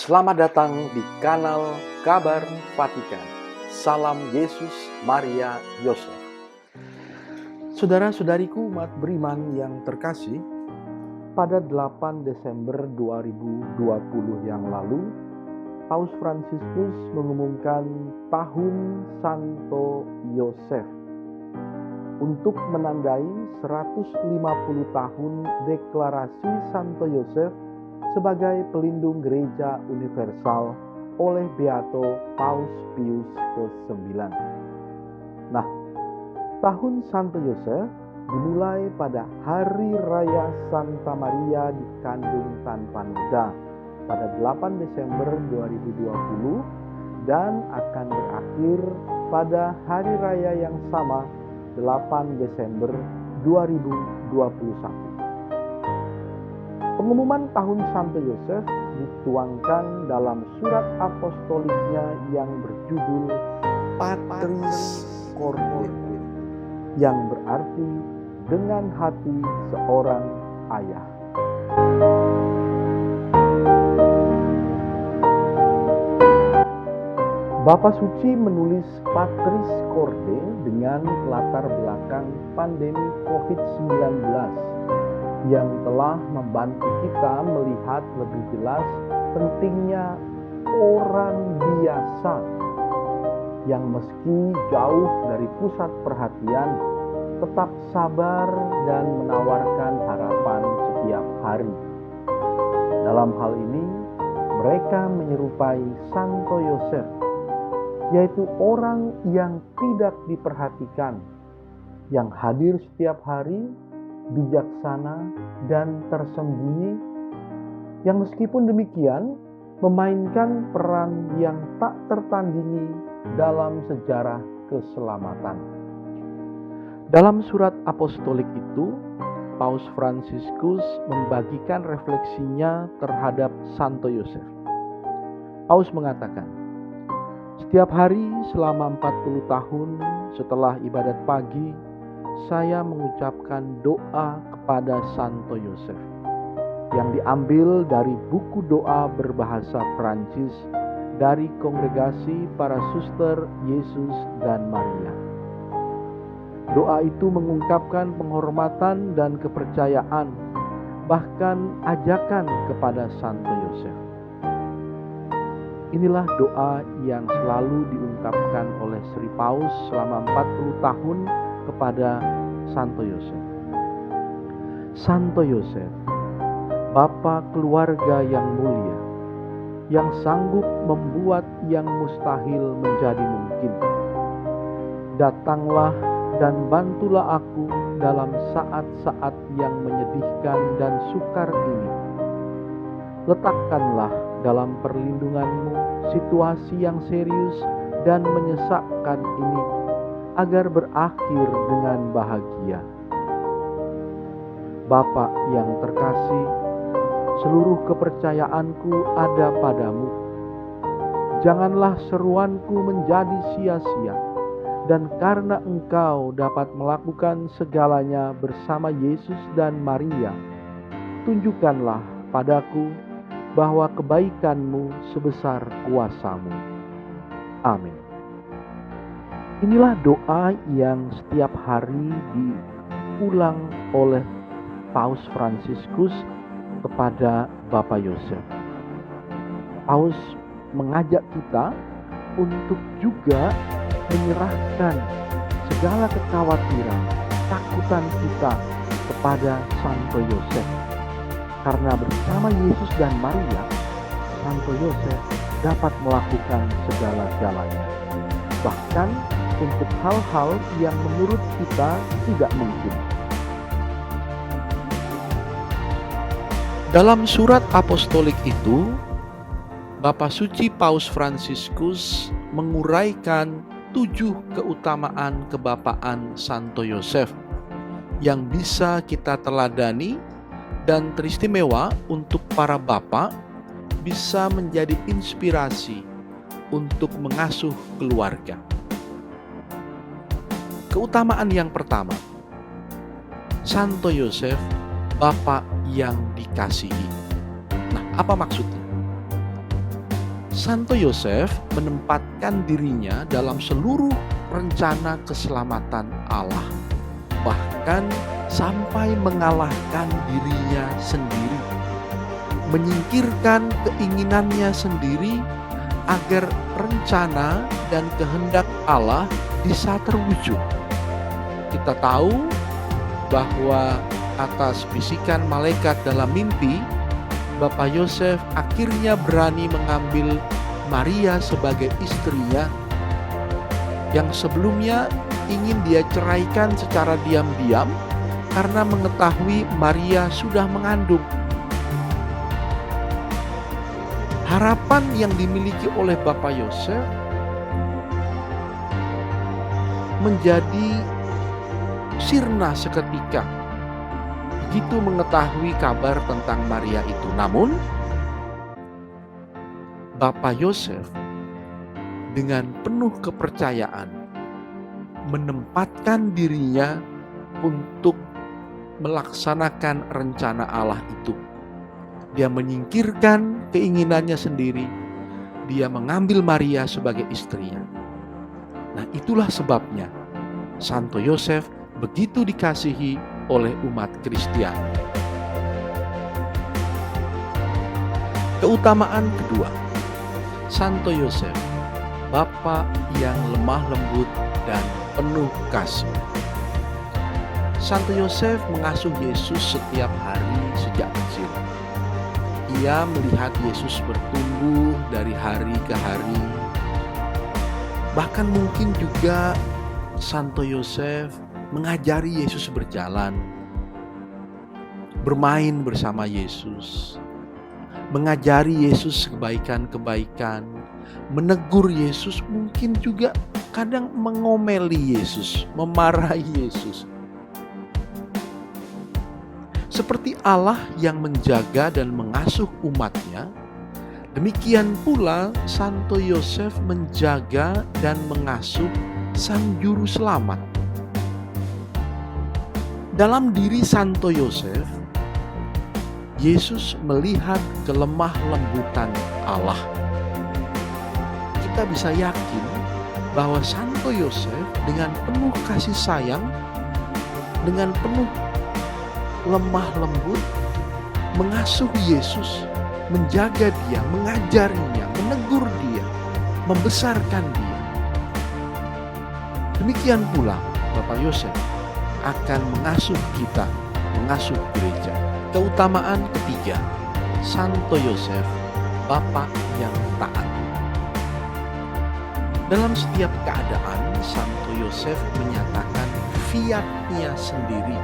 Selamat datang di kanal Kabar Vatikan. Salam Yesus, Maria, Yosef. Saudara-saudariku umat beriman yang terkasih, pada 8 Desember 2020 yang lalu, Paus Fransiskus mengumumkan tahun Santo Yosef untuk menandai 150 tahun deklarasi Santo Yosef sebagai pelindung gereja universal oleh Beato Paus Pius ke-9. Nah, tahun Santo Yosef dimulai pada Hari Raya Santa Maria dikandung tanpa noda pada 8 Desember 2020 dan akan berakhir pada Hari Raya yang sama 8 Desember 2021. Pengumuman tahun Santo Yosef dituangkan dalam surat apostoliknya yang berjudul Patris Corde, yang berarti dengan hati seorang ayah. Bapa Suci menulis Patris Corde dengan latar belakang pandemi COVID-19 yang telah membantu kita melihat lebih jelas pentingnya orang biasa yang meski jauh dari pusat perhatian tetap sabar dan menawarkan harapan setiap hari. Dalam hal ini, mereka menyerupai Santo Yosef, yaitu orang yang tidak diperhatikan, yang hadir setiap hari, bijaksana dan tersembunyi, yang meskipun demikian memainkan peran yang tak tertandingi dalam sejarah keselamatan. Dalam surat apostolik itu, Paus Fransiskus membagikan refleksinya terhadap Santo Yosef. Paus mengatakan, setiap hari selama 40 tahun setelah ibadat pagi, saya mengucapkan doa kepada Santo Yosef yang diambil dari buku doa berbahasa Prancis dari Kongregasi para Suster Yesus dan Maria. Doa itu mengungkapkan penghormatan dan kepercayaan, bahkan ajakan kepada Santo Yosef. Inilah doa yang selalu diungkapkan oleh Sri Paus selama 40 tahun kepada Santo Yosef. Santo Yosef, Bapa keluarga yang mulia, yang sanggup membuat yang mustahil menjadi mungkin. Datanglah dan bantulah aku dalam saat-saat yang menyedihkan dan sukar ini. Letakkanlah dalam perlindunganmu situasi yang serius dan menyesakkan ini, agar berakhir dengan bahagia. Bapa yang terkasih, seluruh kepercayaanku ada padamu. Janganlah seruanku menjadi sia-sia, dan karena Engkau dapat melakukan segalanya bersama Yesus dan Maria, tunjukkanlah padaku bahwa kebaikanmu sebesar kuasamu. Amin. Inilah doa yang setiap hari diulang oleh Paus Fransiskus kepada Bapak Yosef. Paus mengajak kita untuk juga menyerahkan segala kekhawatiran, takutan kita kepada Santo Yosef. Karena bersama Yesus dan Maria, Santo Yosef dapat melakukan segala-galanya. Bahkan untuk hal-hal yang menurut kita tidak mungkin. Dalam surat apostolik itu, Bapa Suci Paus Fransiskus menguraikan 7 keutamaan kebapaan Santo Yosef yang bisa kita teladani dan teristimewa untuk para bapa bisa menjadi inspirasi untuk mengasuh keluarga. Keutamaan yang pertama, Santo Yosef, Bapa yang dikasihi. Nah, apa maksudnya? Santo Yosef menempatkan dirinya dalam seluruh rencana keselamatan Allah, bahkan sampai mengalahkan dirinya sendiri, menyingkirkan keinginannya sendiri agar rencana dan kehendak Allah bisa terwujud. Kita tahu bahwa atas bisikan malaikat dalam mimpi, Bapak Yosef akhirnya berani mengambil Maria sebagai istrinya yang sebelumnya ingin dia ceraikan secara diam-diam karena mengetahui Maria sudah mengandung. Harapan yang dimiliki oleh Bapak Yosef menjadi sirna seketika begitu mengetahui kabar tentang Maria itu. Namun Bapak Yosef dengan penuh kepercayaan menempatkan dirinya untuk melaksanakan rencana Allah itu. Dia menyingkirkan keinginannya sendiri. Dia mengambil Maria sebagai istrinya. Nah, itulah sebabnya Santo Yosef begitu dikasihi oleh umat Kristiani. Keutamaan kedua, Santo Yosef, Bapa yang lemah lembut dan penuh kasih. Santo Yosef mengasuh Yesus setiap hari sejak kecil. Ia melihat Yesus bertumbuh dari hari ke hari. Bahkan mungkin juga Santo Yosef mengajari Yesus berjalan, bermain bersama Yesus, mengajari Yesus kebaikan-kebaikan, menegur Yesus, mungkin juga kadang mengomeli Yesus, memarahi Yesus. Seperti Allah yang menjaga dan mengasuh umatnya, demikian pula Santo Yosef menjaga dan mengasuh Sang Juru Selamat. Dalam diri Santo Yosef, Yesus melihat kelemah lembutan Allah. Kita bisa yakin bahwa Santo Yosef dengan penuh kasih sayang, dengan penuh lemah lembut, mengasuh Yesus, menjaga dia, mengajarinya, menegur dia, membesarkan dia. Demikian pula Bapak Yosef akan mengasuh kita, mengasuh gereja. Keutamaan ketiga, Santo Yosef, Bapa yang taat. Dalam setiap keadaan, Santo Yosef menyatakan fiat-Nya sendiri,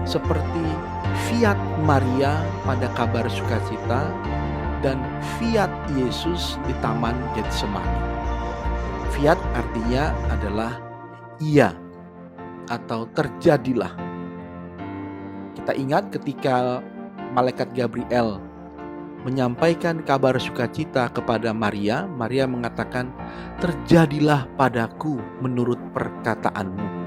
seperti fiat Maria pada kabar sukacita dan fiat Yesus di Taman Getsemani. Fiat artinya adalah iya atau terjadilah. Kita ingat ketika malaikat Gabriel menyampaikan kabar sukacita kepada Maria, Maria mengatakan, "Terjadilah padaku menurut perkataanmu."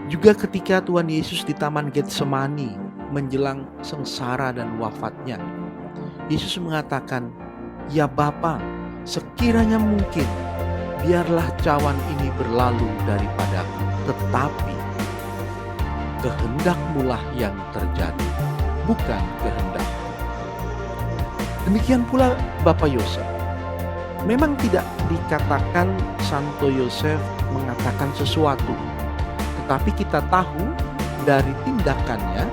Juga ketika Tuhan Yesus di Taman Getsemani menjelang sengsara dan wafatnya, Yesus mengatakan, "Ya Bapa, sekiranya mungkin, biarlah cawan ini berlalu daripadaku, tetapi kehendak-Mu lah yang terjadi, bukan kehendak-Ku." Demikian pula Bapak Yosef. Memang tidak dikatakan Santo Yosef mengatakan sesuatu, tetapi kita tahu dari tindakannya,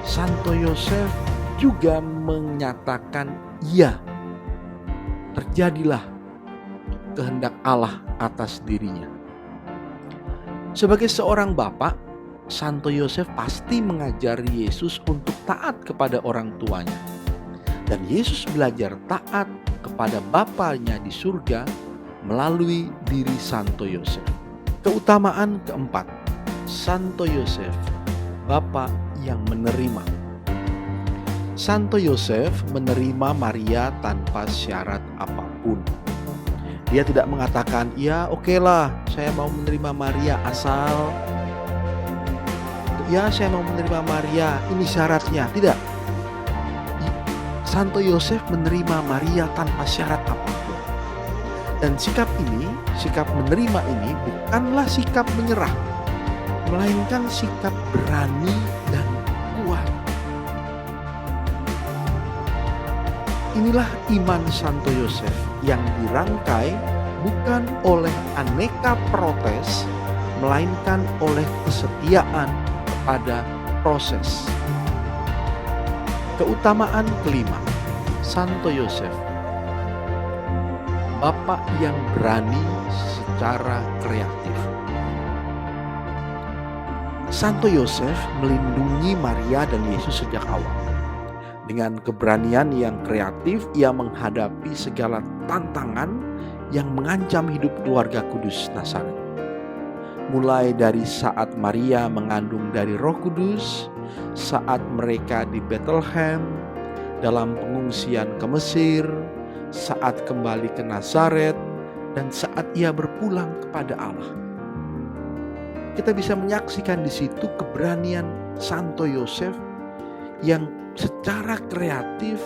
Santo Yosef juga menyatakan, "Ya, terjadilah kehendak Allah atas dirinya." Sebagai seorang bapak, Santo Yosef pasti mengajari Yesus untuk taat kepada orang tuanya. Dan Yesus belajar taat kepada Bapanya di surga melalui diri Santo Yosef. Keutamaan keempat, Santo Yosef, Bapa yang menerima. Santo Yosef menerima Maria tanpa syarat apapun. Dia tidak mengatakan, "Ya okelah, saya mau menerima Maria asal saya mau menerima Maria, ini syaratnya." Tidak. Santo Yosef menerima Maria tanpa syarat apapun. Dan sikap menerima ini bukanlah sikap menyerah, melainkan sikap berani dan kuat. Inilah iman Santo Yosef yang dirangkai bukan oleh aneka protes, melainkan oleh kesetiaan pada proses. Keutamaan kelima, Santo Yosef, Bapak yang berani secara kreatif. Santo Yosef melindungi Maria dan Yesus sejak awal. Dengan keberanian yang kreatif, ia menghadapi segala tantangan yang mengancam hidup keluarga kudus Nazaret. Mulai dari saat Maria mengandung dari Roh Kudus, saat mereka di Bethlehem, dalam pengungsian ke Mesir, saat kembali ke Nazaret, dan saat ia berpulang kepada Allah. Kita bisa menyaksikan di situ keberanian Santo Yosef yang secara kreatif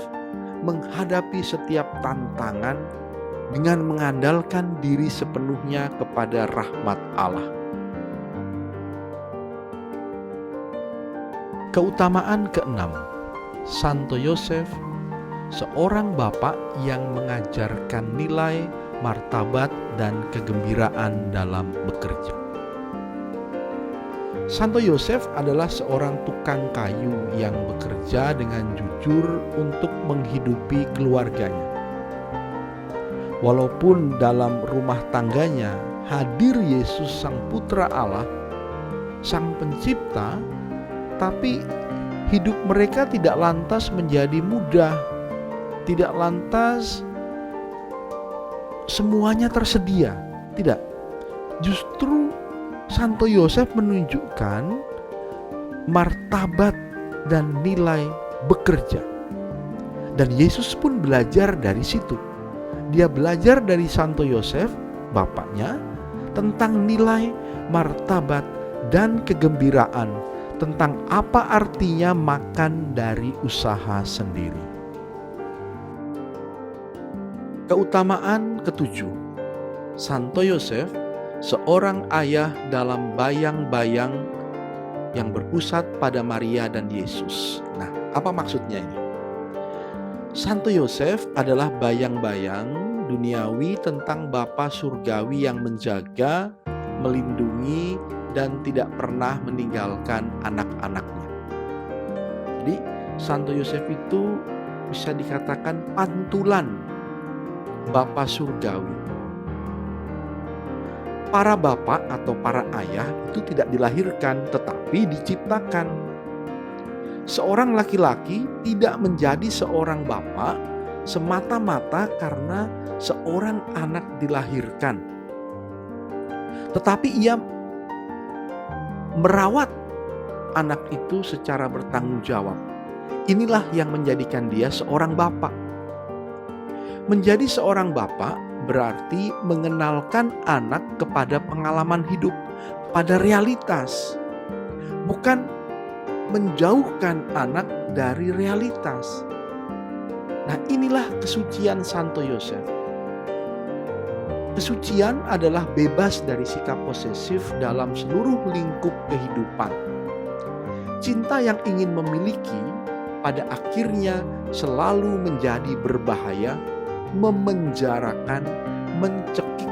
menghadapi setiap tantangan dengan mengandalkan diri sepenuhnya kepada rahmat Allah. Keutamaan keenam, Santo Yosef, seorang bapak yang mengajarkan nilai, martabat, dan kegembiraan dalam bekerja. Santo Yosef adalah seorang tukang kayu yang bekerja dengan jujur untuk menghidupi keluarganya. Walaupun dalam rumah tangganya hadir Yesus Sang Putra Allah, Sang Pencipta, tapi hidup mereka tidak lantas menjadi mudah, tidak lantas semuanya tersedia. Tidak, justru Santo Yosef menunjukkan martabat dan nilai bekerja. Dan Yesus pun belajar dari situ. Dia belajar dari Santo Yosef, bapaknya, tentang nilai, martabat, dan kegembiraan, tentang apa artinya makan dari usaha sendiri. Keutamaan ketujuh, Santo Yosef, seorang ayah dalam bayang-bayang yang berpusat pada Maria dan Yesus. Nah, apa maksudnya ini? Santo Yosef adalah bayang-bayang duniawi tentang Bapa surgawi yang menjaga, melindungi, dan tidak pernah meninggalkan anak-anaknya. Jadi, Santo Yosef itu bisa dikatakan pantulan Bapa surgawi. Para bapak atau para ayah itu tidak dilahirkan tetapi diciptakan. Seorang laki-laki tidak menjadi seorang bapak semata-mata karena seorang anak dilahirkan, tetapi ia merawat anak itu secara bertanggung jawab. Inilah yang menjadikan dia seorang bapak. Menjadi seorang bapak berarti mengenalkan anak kepada pengalaman hidup, pada realitas, bukan menjauhkan anak dari realitas. Nah, inilah kesucian Santo Yosef. Kesucian adalah bebas dari sikap posesif dalam seluruh lingkup kehidupan. Cinta yang ingin memiliki pada akhirnya selalu menjadi berbahaya, memenjarakan, mencekik,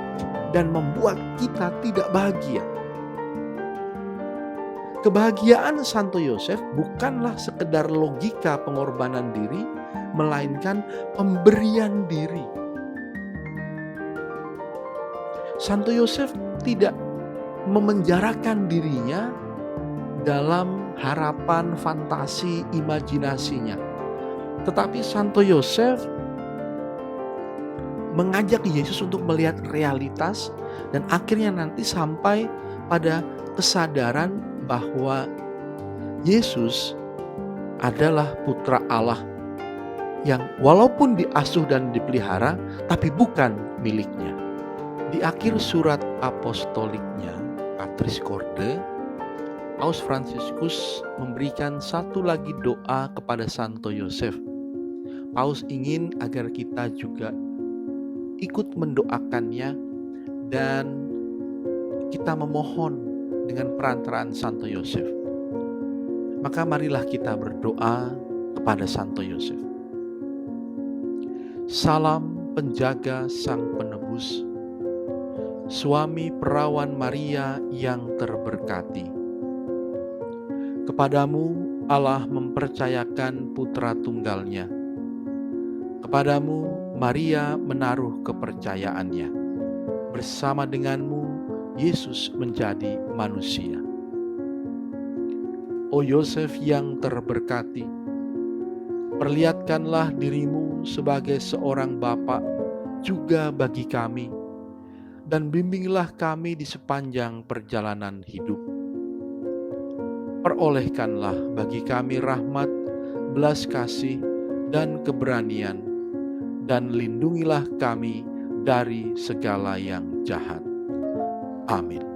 dan membuat kita tidak bahagia. Kebahagiaan Santo Yosef bukanlah sekedar logika pengorbanan diri, melainkan pemberian diri. Santo Yosef tidak memenjarakan dirinya dalam harapan, fantasi, imajinasinya. Tetapi Santo Yosef mengajak Yesus untuk melihat realitas dan akhirnya nanti sampai pada kesadaran bahwa Yesus adalah Putra Allah yang walaupun diasuh dan dipelihara tapi bukan miliknya. Di akhir surat apostoliknya Patris Corde, Paus Fransiskus memberikan satu lagi doa kepada Santo Yosef. Paus ingin agar kita juga ikut mendoakannya dan kita memohon dengan perantaraan Santo Yosef. Maka marilah kita berdoa kepada Santo Yosef. Salam penjaga Sang Penebus, suami perawan Maria yang terberkati. Kepadamu Allah mempercayakan putra tunggalnya. Kepadamu Maria menaruh kepercayaannya. Bersama denganmu Yesus menjadi manusia. O Yosef yang terberkati, perlihatkanlah dirimu sebagai seorang bapa juga bagi kami, dan bimbinglah kami di sepanjang perjalanan hidup. Perolehkanlah bagi kami rahmat, belas kasih, dan keberanian, dan lindungilah kami dari segala yang jahat. Amin.